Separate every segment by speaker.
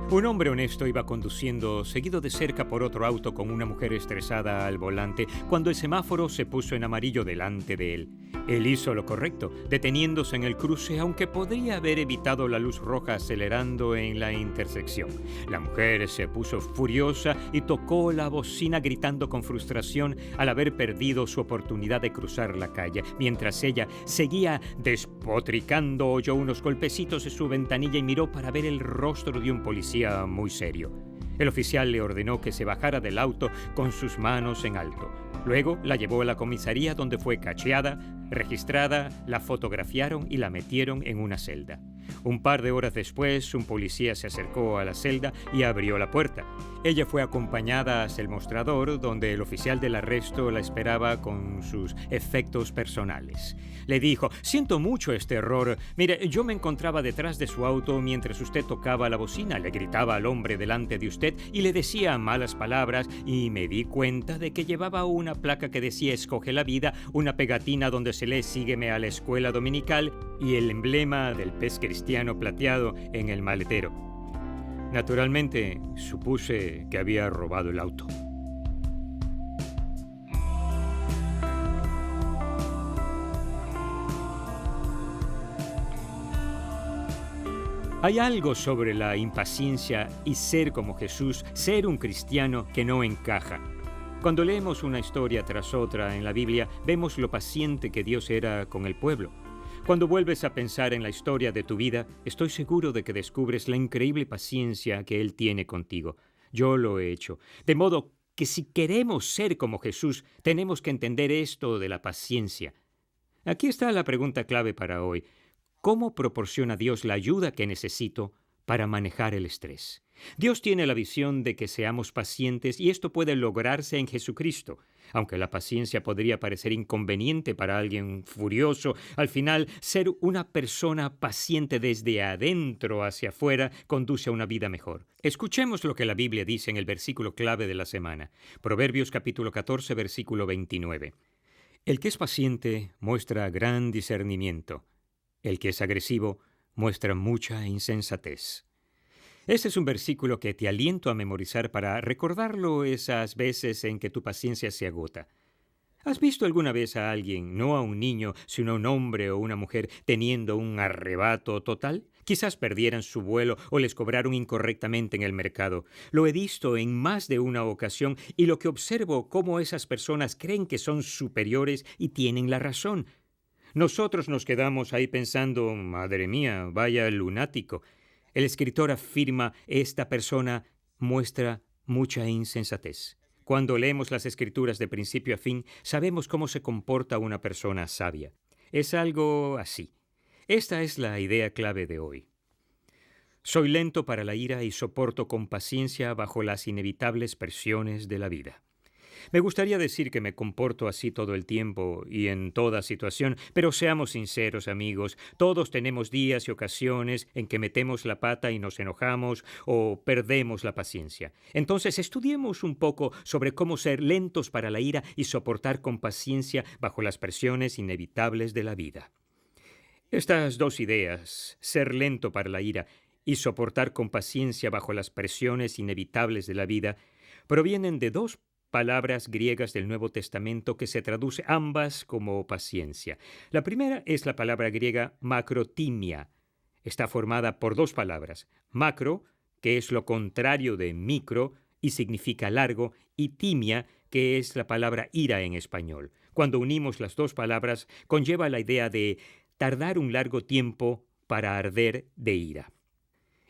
Speaker 1: Un hombre honesto iba conduciendo, seguido de cerca por otro auto con una mujer estresada al volante, cuando el semáforo se puso en amarillo delante de él. Él hizo lo correcto, deteniéndose en el cruce, aunque podría haber evitado la luz roja acelerando en la intersección. La mujer se puso furiosa y tocó la bocina gritando con frustración al haber perdido su oportunidad de cruzar la calle. Mientras ella seguía despotricando, oyó unos golpecitos en su ventanilla y miró para ver el rostro de un policía muy serio. El oficial le ordenó que se bajara del auto con sus manos en alto. Luego la llevó a la comisaría, donde fue cacheada, registrada, la fotografiaron y la metieron en una celda. Un par de horas después, un policía se acercó a la celda y abrió la puerta. Ella fue acompañada hacia el mostrador, donde el oficial del arresto la esperaba con sus efectos personales. Le dijo: «Siento mucho este error. Mire, yo me encontraba detrás de su auto mientras usted tocaba la bocina. Le gritaba al hombre delante de usted y le decía malas palabras, y me di cuenta de que llevaba una placa que decía «Escoge la vida», una pegatina donde se lee «Sígueme a la escuela dominical» y el emblema del pez cristiano plateado en el maletero. Naturalmente, supuse que había robado el auto. Hay algo sobre la impaciencia y ser como Jesús, ser un cristiano, que no encaja. Cuando leemos una historia tras otra en la Biblia, vemos lo paciente que Dios era con el pueblo. Cuando vuelves a pensar en la historia de tu vida, estoy seguro de que descubres la increíble paciencia que Él tiene contigo. Yo lo he hecho. De modo que si queremos ser como Jesús, tenemos que entender esto de la paciencia. Aquí está la pregunta clave para hoy. ¿Cómo proporciona Dios la ayuda que necesito para manejar el estrés? Dios tiene la visión de que seamos pacientes, y esto puede lograrse en Jesucristo. Aunque la paciencia podría parecer inconveniente para alguien furioso, al final, ser una persona paciente desde adentro hacia afuera conduce a una vida mejor. Escuchemos lo que la Biblia dice en el versículo clave de la semana. Proverbios capítulo 14, versículo 29. El que es paciente muestra gran discernimiento. El que es agresivo muestra mucha insensatez. Este es un versículo que te aliento a memorizar para recordarlo esas veces en que tu paciencia se agota. ¿Has visto alguna vez a alguien, no a un niño, sino a un hombre o una mujer, teniendo un arrebato total? Quizás perdieran su vuelo o les cobraron incorrectamente en el mercado. Lo he visto en más de una ocasión, y lo que observo cómo esas personas creen que son superiores y tienen la razón. Nosotros nos quedamos ahí pensando: «Madre mía, vaya lunático». El escritor afirma: esta persona muestra mucha insensatez. Cuando leemos las Escrituras de principio a fin, sabemos cómo se comporta una persona sabia. Es algo así. Esta es la idea clave de hoy. Soy lento para la ira y soporto con paciencia bajo las inevitables presiones de la vida. Me gustaría decir que me comporto así todo el tiempo y en toda situación, pero seamos sinceros, amigos, todos tenemos días y ocasiones en que metemos la pata y nos enojamos o perdemos la paciencia. Entonces, estudiemos un poco sobre cómo ser lentos para la ira y soportar con paciencia bajo las presiones inevitables de la vida. Estas dos ideas, ser lento para la ira y soportar con paciencia bajo las presiones inevitables de la vida, provienen de dos palabras griegas del Nuevo Testamento que se traduce ambas como paciencia. La primera es la palabra griega macrotimia. Está formada por dos palabras: macro, que es lo contrario de micro y significa largo, y timia, que es la palabra ira en español. Cuando unimos las dos palabras, conlleva la idea de tardar un largo tiempo para arder de ira.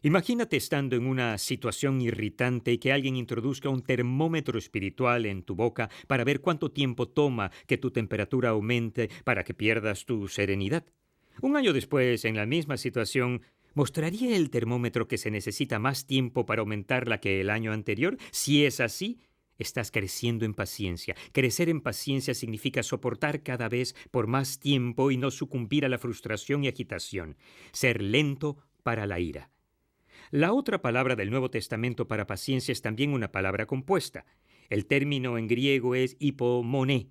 Speaker 1: Imagínate estando en una situación irritante y que alguien introduzca un termómetro espiritual en tu boca para ver cuánto tiempo toma que tu temperatura aumente para que pierdas tu serenidad. Un año después, en la misma situación, ¿mostraría el termómetro que se necesita más tiempo para aumentarla que el año anterior? Si es así, estás creciendo en paciencia. Crecer en paciencia significa soportar cada vez por más tiempo y no sucumbir a la frustración y agitación. Ser lento para la ira. La otra palabra del Nuevo Testamento para paciencia es también una palabra compuesta. El término en griego es hipomoné.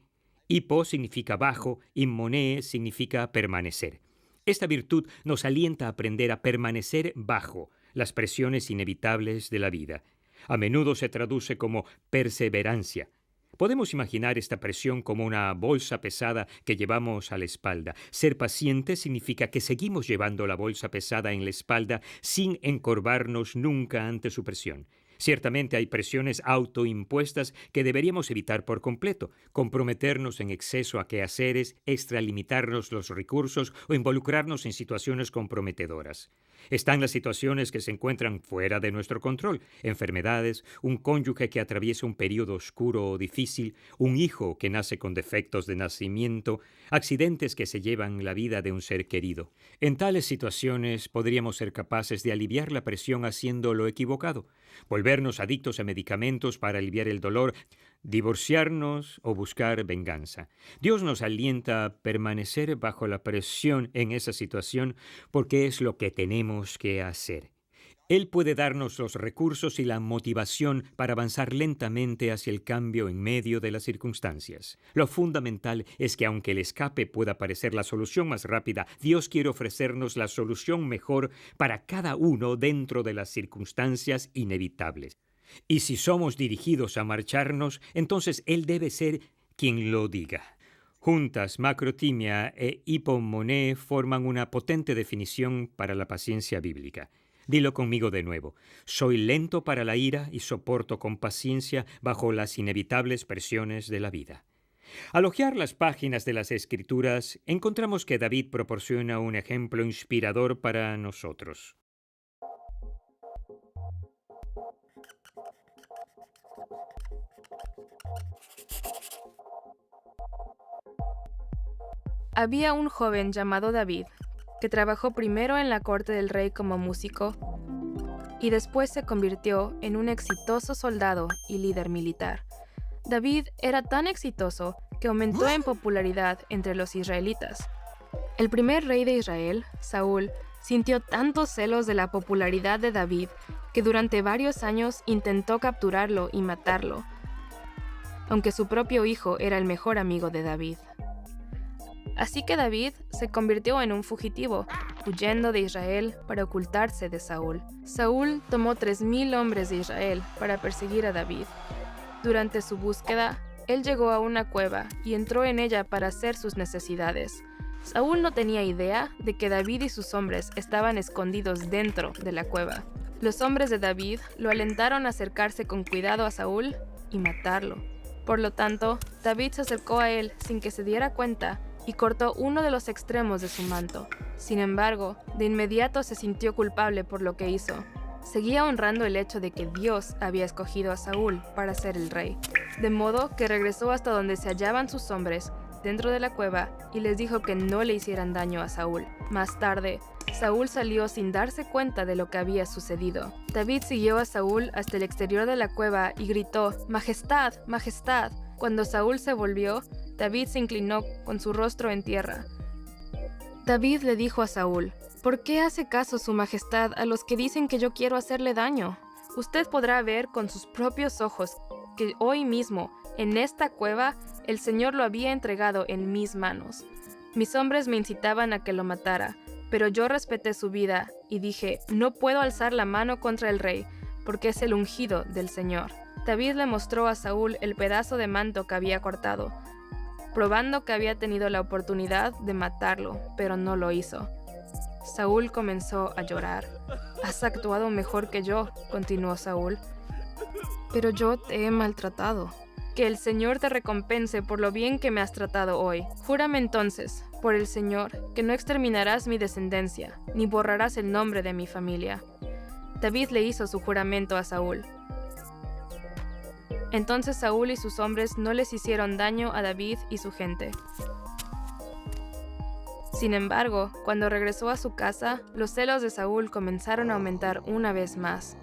Speaker 1: Hipo significa bajo y moné significa permanecer. Esta virtud nos alienta a aprender a permanecer bajo. las presiones inevitables de la vida. A menudo se traduce como perseverancia. Podemos imaginar esta presión como una bolsa pesada que llevamos a la espalda. Ser paciente significa que seguimos llevando la bolsa pesada en la espalda sin encorvarnos nunca ante su presión. Ciertamente hay presiones autoimpuestas que deberíamos evitar por completo, comprometernos en exceso a quehaceres, extralimitarnos los recursos o involucrarnos en situaciones comprometedoras. Están las situaciones que se encuentran fuera de nuestro control: enfermedades, un cónyuge que atraviesa un periodo oscuro o difícil, un hijo que nace con defectos de nacimiento, accidentes que se llevan la vida de un ser querido. En tales situaciones podríamos ser capaces de aliviar la presión haciendo lo equivocado, volvernos adictos a medicamentos para aliviar el dolor, divorciarnos o buscar venganza. Dios nos alienta a permanecer bajo la presión en esa situación porque es lo que tenemos que hacer. Él puede darnos los recursos y la motivación para avanzar lentamente hacia el cambio en medio de las circunstancias. Lo fundamental es que aunque el escape pueda parecer la solución más rápida, Dios quiere ofrecernos la solución mejor para cada uno dentro de las circunstancias inevitables. Y si somos dirigidos a marcharnos, entonces Él debe ser quien lo diga. Juntas, macrotimia e hipomoné forman una potente definición para la paciencia bíblica. Dilo conmigo de nuevo. Soy lento para la ira y soporto con paciencia bajo las inevitables presiones de la vida. Al hojear las páginas de las Escrituras, encontramos que David proporciona un ejemplo inspirador para nosotros.
Speaker 2: Había un joven llamado David, que trabajó primero en la corte del rey como músico y después se convirtió en un exitoso soldado y líder militar. David era tan exitoso que aumentó en popularidad entre los israelitas. El primer rey de Israel, Saúl, sintió tantos celos de la popularidad de David que durante varios años intentó capturarlo y matarlo, aunque su propio hijo era el mejor amigo de David. Así que David se convirtió en un fugitivo, huyendo de Israel para ocultarse de Saúl. Saúl tomó 3,000 hombres de Israel para perseguir a David. Durante su búsqueda, él llegó a una cueva y entró en ella para hacer sus necesidades. Saúl no tenía idea de que David y sus hombres estaban escondidos dentro de la cueva. Los hombres de David lo alentaron a acercarse con cuidado a Saúl y matarlo. Por lo tanto, David se acercó a él sin que se diera cuenta y cortó uno de los extremos de su manto. Sin embargo, de inmediato se sintió culpable por lo que hizo. Seguía honrando el hecho de que Dios había escogido a Saúl para ser el rey. De modo que regresó hasta donde se hallaban sus hombres, dentro de la cueva, y les dijo que no le hicieran daño a Saúl. Más tarde, Saúl salió sin darse cuenta de lo que había sucedido. David siguió a Saúl hasta el exterior de la cueva y gritó: «¡Majestad! ¡Majestad!». Cuando Saúl se volvió, David se inclinó con su rostro en tierra. David le dijo a Saúl: «¿Por qué hace caso su majestad a los que dicen que yo quiero hacerle daño? Usted podrá ver con sus propios ojos que hoy mismo, en esta cueva, el Señor lo había entregado en mis manos. Mis hombres me incitaban a que lo matara, pero yo respeté su vida y dije: no puedo alzar la mano contra el rey, porque es el ungido del Señor». David le mostró a Saúl el pedazo de manto que había cortado, probando que había tenido la oportunidad de matarlo, pero no lo hizo. Saúl comenzó a llorar. «Has actuado mejor que yo», continuó Saúl, «pero yo te he maltratado. Que el Señor te recompense por lo bien que me has tratado hoy. Júrame entonces, por el Señor, que no exterminarás mi descendencia, ni borrarás el nombre de mi familia». David le hizo su juramento a Saúl. Entonces Saúl y sus hombres no les hicieron daño a David y su gente. Sin embargo, cuando regresó a su casa, los celos de Saúl comenzaron a aumentar una vez más.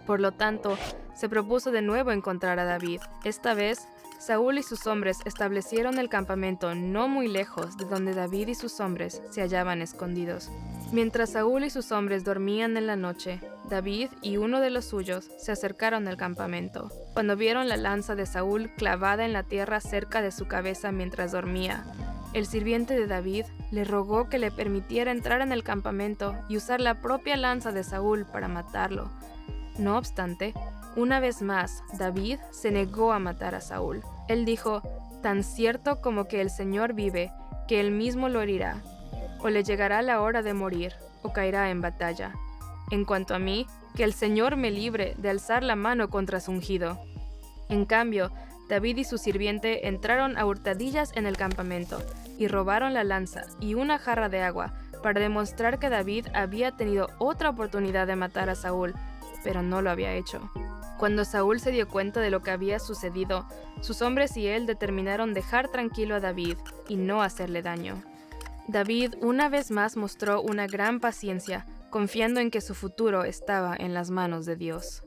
Speaker 2: Por lo tanto, se propuso de nuevo encontrar a David. Esta vez, Saúl y sus hombres establecieron el campamento no muy lejos de donde David y sus hombres se hallaban escondidos. Mientras Saúl y sus hombres dormían en la noche, David y uno de los suyos se acercaron al campamento. Cuando vieron la lanza de Saúl clavada en la tierra cerca de su cabeza mientras dormía, el sirviente de David le rogó que le permitiera entrar en el campamento y usar la propia lanza de Saúl para matarlo. No obstante, una vez más, David se negó a matar a Saúl. Él dijo: «Tan cierto como que el Señor vive, que él mismo lo herirá, o le llegará la hora de morir, o caerá en batalla. En cuanto a mí, que el Señor me libre de alzar la mano contra su ungido». En cambio, David y su sirviente entraron a hurtadillas en el campamento y robaron la lanza y una jarra de agua para demostrar que David había tenido otra oportunidad de matar a Saúl, pero no lo había hecho. Cuando Saúl se dio cuenta de lo que había sucedido, sus hombres y él determinaron dejar tranquilo a David y no hacerle daño. David una vez más mostró una gran paciencia, confiando en que su futuro estaba en las manos de Dios.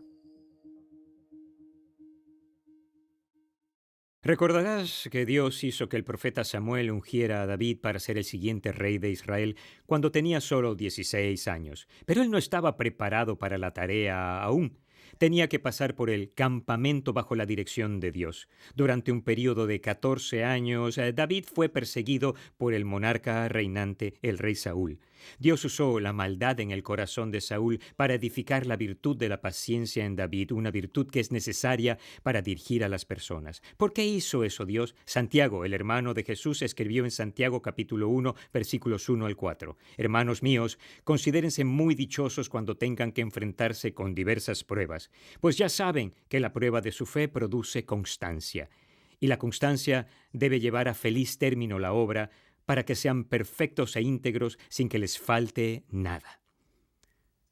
Speaker 1: Recordarás que Dios hizo que el profeta Samuel ungiera a David para ser el siguiente rey de Israel cuando tenía solo 16 años, pero él no estaba preparado para la tarea aún. Tenía que pasar por el campamento bajo la dirección de Dios. Durante un periodo de 14 años, David fue perseguido por el monarca reinante, el rey Saúl. Dios usó la maldad en el corazón de Saúl para edificar la virtud de la paciencia en David, una virtud que es necesaria para dirigir a las personas. ¿Por qué hizo eso Dios? Santiago, el hermano de Jesús, escribió en Santiago capítulo 1, versículos 1 al 4. Hermanos míos, considérense muy dichosos cuando tengan que enfrentarse con diversas pruebas, pues ya saben que la prueba de su fe produce constancia. Y la constancia debe llevar a feliz término la obra, para que sean perfectos e íntegros sin que les falte nada.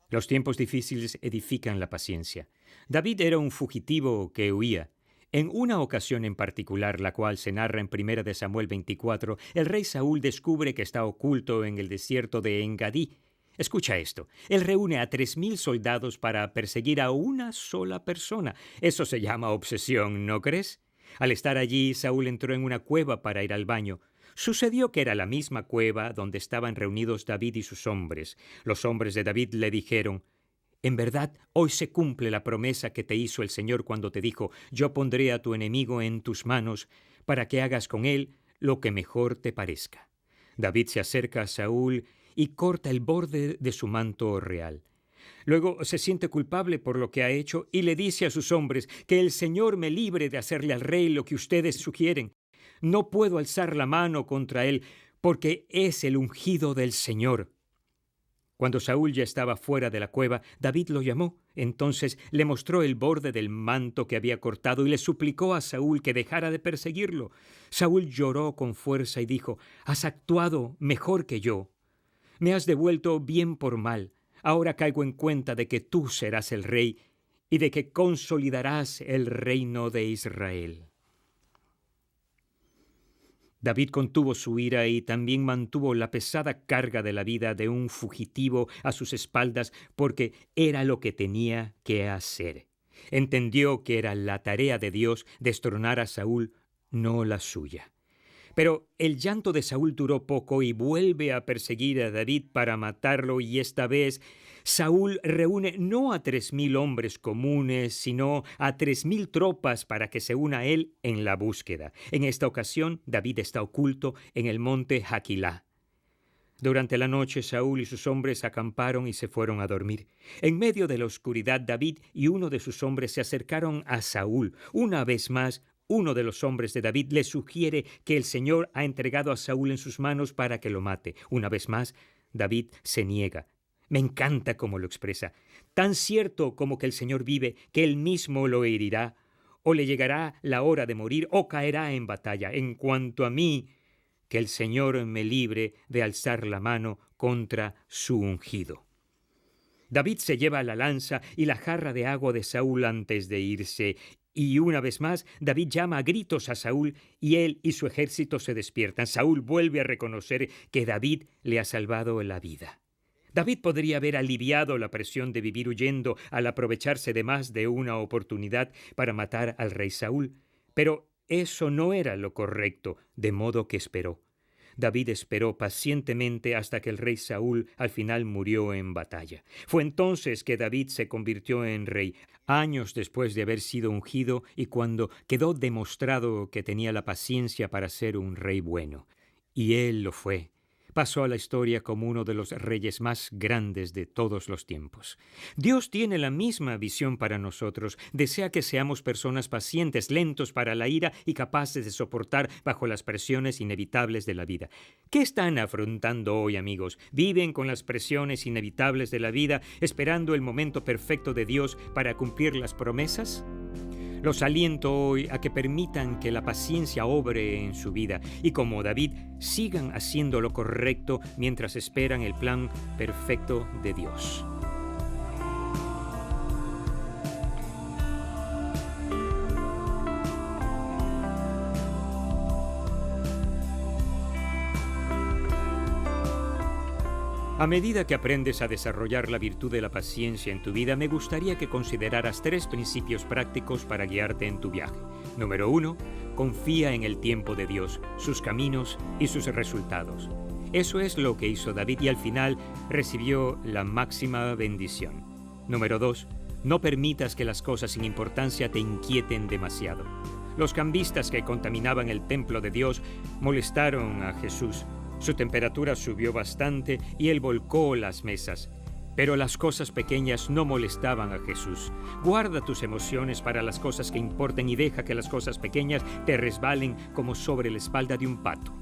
Speaker 1: Los tiempos difíciles edifican la paciencia. David era un fugitivo que huía. En una ocasión en particular, la cual se narra en 1 de Samuel 24, el rey Saúl descubre que está oculto en el desierto de Engadí. Escucha esto. Él reúne a 3,000 soldados para perseguir a una sola persona. Eso se llama obsesión, ¿no crees? Al estar allí, Saúl entró en una cueva para ir al baño. Sucedió que era la misma cueva donde estaban reunidos David y sus hombres. Los hombres de David le dijeron: «En verdad, hoy se cumple la promesa que te hizo el Señor cuando te dijo: yo pondré a tu enemigo en tus manos para que hagas con él lo que mejor te parezca». David se acerca a Saúl y corta el borde de su manto real. Luego se siente culpable por lo que ha hecho y le dice a sus hombres: «Que el Señor me libre de hacerle al rey lo que ustedes sugieren. No puedo alzar la mano contra él, porque es el ungido del Señor». Cuando Saúl ya estaba fuera de la cueva, David lo llamó. Entonces le mostró el borde del manto que había cortado y le suplicó a Saúl que dejara de perseguirlo. Saúl lloró con fuerza y dijo: «Has actuado mejor que yo. Me has devuelto bien por mal. Ahora caigo en cuenta de que tú serás el rey y de que consolidarás el reino de Israel». David contuvo su ira y también mantuvo la pesada carga de la vida de un fugitivo a sus espaldas porque era lo que tenía que hacer. Entendió que era la tarea de Dios destronar a Saúl, no la suya. Pero el llanto de Saúl duró poco y vuelve a perseguir a David para matarlo, y esta vez Saúl reúne no a 3,000 hombres comunes, sino a 3,000 tropas para que se una a él en la búsqueda. En esta ocasión, David está oculto en el monte Jaquilá. Durante la noche, Saúl y sus hombres acamparon y se fueron a dormir. En medio de la oscuridad, David y uno de sus hombres se acercaron a Saúl. Una vez más, uno de los hombres de David le sugiere que el Señor ha entregado a Saúl en sus manos para que lo mate. Una vez más, David se niega. Me encanta cómo lo expresa. Tan cierto como que el Señor vive, que él mismo lo herirá, o le llegará la hora de morir, o caerá en batalla. En cuanto a mí, que el Señor me libre de alzar la mano contra su ungido. David se lleva la lanza y la jarra de agua de Saúl antes de irse. Y una vez más, David llama a gritos a Saúl y él y su ejército se despiertan. Saúl vuelve a reconocer que David le ha salvado la vida. David podría haber aliviado la presión de vivir huyendo al aprovecharse de más de una oportunidad para matar al rey Saúl, pero eso no era lo correcto, de modo que esperó. David esperó pacientemente hasta que el rey Saúl al final murió en batalla. Fue entonces que David se convirtió en rey, años después de haber sido ungido y cuando quedó demostrado que tenía la paciencia para ser un rey bueno. Y él lo fue. Pasó a la historia como uno de los reyes más grandes de todos los tiempos. Dios tiene la misma visión para nosotros. Desea que seamos personas pacientes, lentos para la ira y capaces de soportar bajo las presiones inevitables de la vida. ¿Qué están afrontando hoy, amigos? ¿Viven con las presiones inevitables de la vida, esperando el momento perfecto de Dios para cumplir las promesas? Los aliento hoy a que permitan que la paciencia obre en su vida y, como David, sigan haciendo lo correcto mientras esperan el plan perfecto de Dios. A medida que aprendes a desarrollar la virtud de la paciencia en tu vida, me gustaría que consideraras 3 principios prácticos para guiarte en tu viaje. Número 1, confía en el tiempo de Dios, sus caminos y sus resultados. Eso es lo que hizo David y al final recibió la máxima bendición. Número 2, no permitas que las cosas sin importancia te inquieten demasiado. Los cambistas que contaminaban el templo de Dios molestaron a Jesús. Su temperatura subió bastante y él volcó las mesas. Pero las cosas pequeñas no molestaban a Jesús. Guarda tus emociones para las cosas que importen y deja que las cosas pequeñas te resbalen como sobre la espalda de un pato.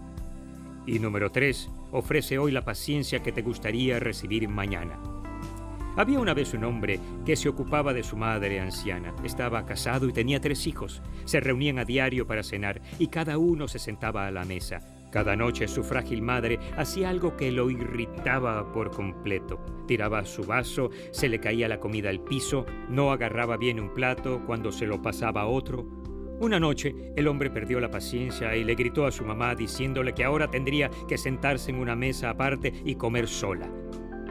Speaker 1: Y número 3, ofrece hoy la paciencia que te gustaría recibir mañana. Había una vez un hombre que se ocupaba de su madre anciana. Estaba casado y tenía 3 hijos. Se reunían a diario para cenar y cada uno se sentaba a la mesa. Cada noche su frágil madre hacía algo que lo irritaba por completo. Tiraba su vaso, se le caía la comida al piso, no agarraba bien un plato cuando se lo pasaba a otro. Una noche el hombre perdió la paciencia y le gritó a su mamá diciéndole que ahora tendría que sentarse en una mesa aparte y comer sola.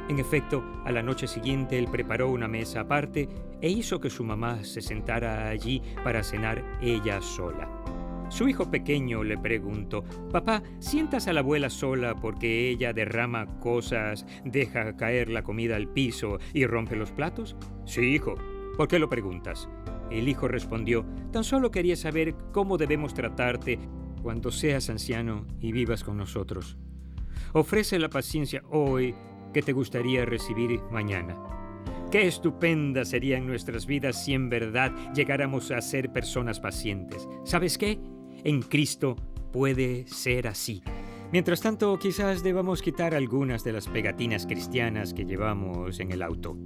Speaker 1: En efecto, a la noche siguiente él preparó una mesa aparte e hizo que su mamá se sentara allí para cenar ella sola. Su hijo pequeño le preguntó: «Papá, ¿sientas a la abuela sola porque ella derrama cosas, deja caer la comida al piso y rompe los platos?» «Sí, hijo. ¿Por qué lo preguntas?» El hijo respondió: «Tan solo quería saber cómo debemos tratarte cuando seas anciano y vivas con nosotros. Ofrece la paciencia hoy que te gustaría recibir mañana». Qué estupenda serían nuestras vidas si en verdad llegáramos a ser personas pacientes. ¿Sabes qué? En Cristo puede ser así. Mientras tanto, quizás debamos quitar algunas de las pegatinas cristianas que llevamos en el auto.